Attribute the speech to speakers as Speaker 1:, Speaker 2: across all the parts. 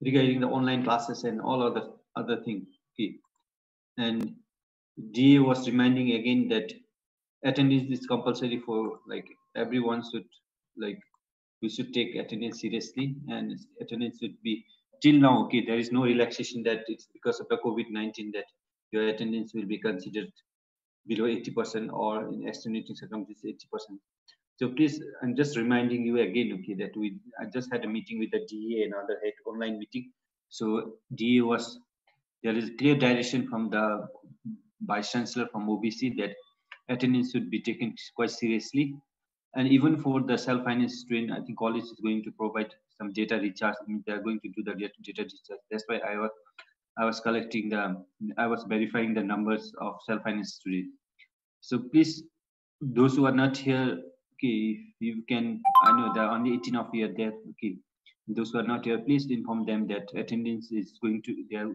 Speaker 1: regarding the online classes and all other things. Okay. And DA was reminding again that attendance is compulsory for like everyone should like we should take attendance seriously, and attendance should be till now. Okay, there is no relaxation that it's because of the COVID-19 that your attendance will be considered below 80% or in extenuating circumstances 80%. So please, I'm just reminding you again, okay, that I just had a meeting with the DA and other head online meeting. So DA was there is clear direction from the Vice Chancellor from OBC that attendance should be taken quite seriously. And even for the self-finance student, I think college is going to provide some data recharge. I mean, they are going to do the data recharge. That's why I was collecting I was verifying the numbers of self-finance students. So please, those who are not here, okay, if you can, I know there are only 18 of you are there, okay. Those who are not here, please inform them that attendance is going to, there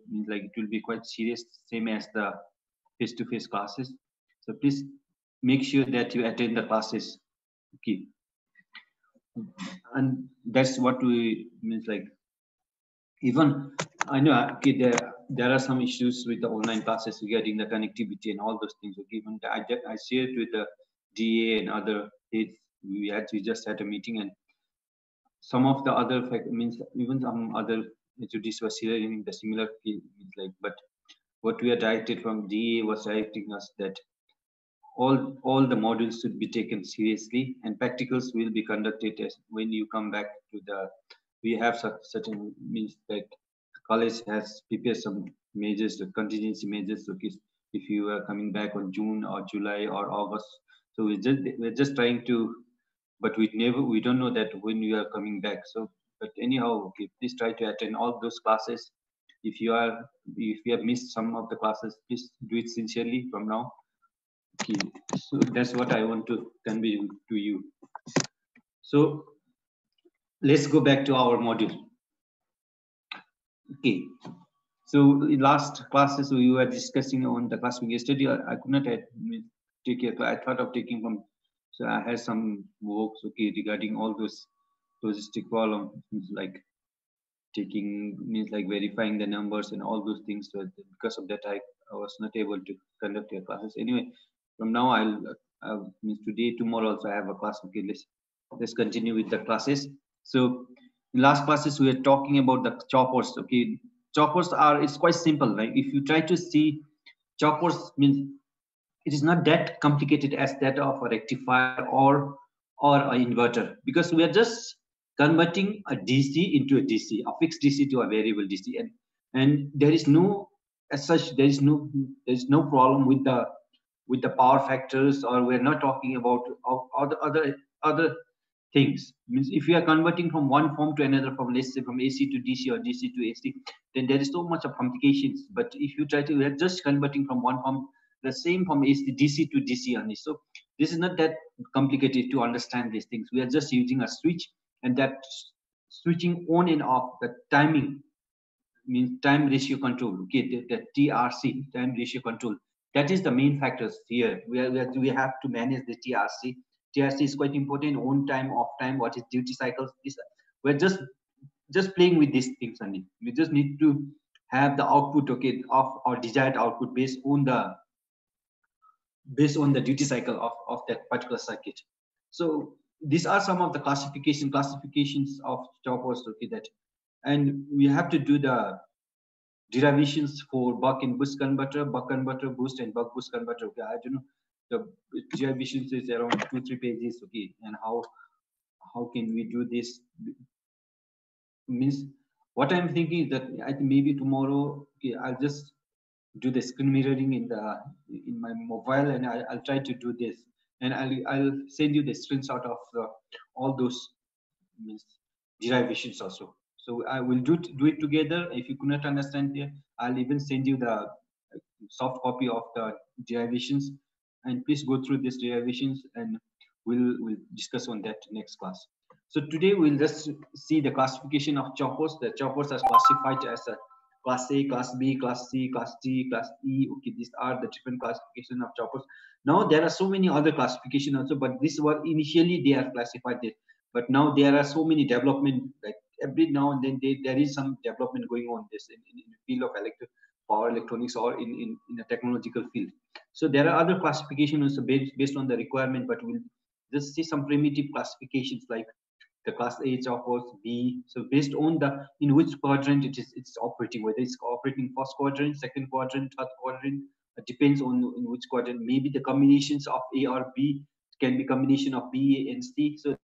Speaker 1: means like it will be quite serious, same as the face-to-face classes. So please make sure that you attend the classes, okay. And that's what we means like, even I know okay, there are some issues with the online classes regarding the connectivity and all those things. Okay, even I shared with the DA and other aides. We just had a meeting, and some of the other means even some other HODs were sharing the similar means like. But what we are directed from DA was directing us that all the modules should be taken seriously, and practicals will be conducted as when you come back to the. We have certain means that college has prepared some measures, contingency measures. So if you are coming back on June or July or August, so we're just trying to, but we don't know that when you are coming back. So, but anyhow, okay, please try to attend all those classes. If you have missed some of the classes, please do it sincerely from now. Okay, so that's what I want to convey to you. So let's go back to our module. Okay, so in last classes we were discussing on the class yesterday. I could not take a class. I thought of taking from, so I had some works okay regarding all those logistic problems like taking means like verifying the numbers and all those things. So because of that, I was not able to conduct your classes. Anyway, from now means today, tomorrow also I have a class. Okay, let's continue with the classes. So in last classes we were talking about the choppers. Okay, choppers it's quite simple. Like if you try to see choppers means it is not that complicated as that of a rectifier or an inverter, because we are just converting a DC into a DC, a fixed DC to a variable DC, and there is no as such there is no problem with the power factors, or we're not talking about other things. Means if you are converting from one form to another form, let's say from AC to DC or DC to AC, then there is so much of complications. But if you try to, we are just converting from one form, the same from AC, DC to DC only. So this is not that complicated to understand these things. We are just using a switch, and that switching on and off, the timing means time ratio control. Okay, the TRC, time ratio control. That is the main factors here. We have to manage the TRC. TRC is quite important. On time, off time, what is duty cycles? We're just playing with these things only. We just need to have the output, okay, of our desired output based on the duty cycle of that particular circuit. So these are some of the classifications of choppers, okay, that, and we have to do the derivations for buck and boost converter, boost and buck boost converter. Okay, I don't know, the derivations is around 2-3 pages. Okay, and how can we do this? Means what I'm thinking is that I think maybe tomorrow, okay, I'll just do the screen mirroring in my mobile, and I'll try to do this, and I'll send you the screenshot of all those means derivations also. So I will do it together. If you could not understand here, I'll even send you the soft copy of the derivations, and please go through these derivations, and we'll discuss on that next class. So today we'll just see the classification of choppers. The choppers are classified as a class A, class B, class C, class D, class E. Okay, these are the different classification of choppers. Now there are so many other classification also, but this was initially they are classified there. But now there are so many development, like every now and then there is some development going on this in the field of power electronics or in a technological field. So there are other classifications based on the requirement, but we'll just see some primitive classifications like the class A offers B. So based on the in which quadrant it's operating, whether it's operating first quadrant, second quadrant, third quadrant, it depends on in which quadrant. Maybe the combinations of A or B can be combination of B, A, and C. So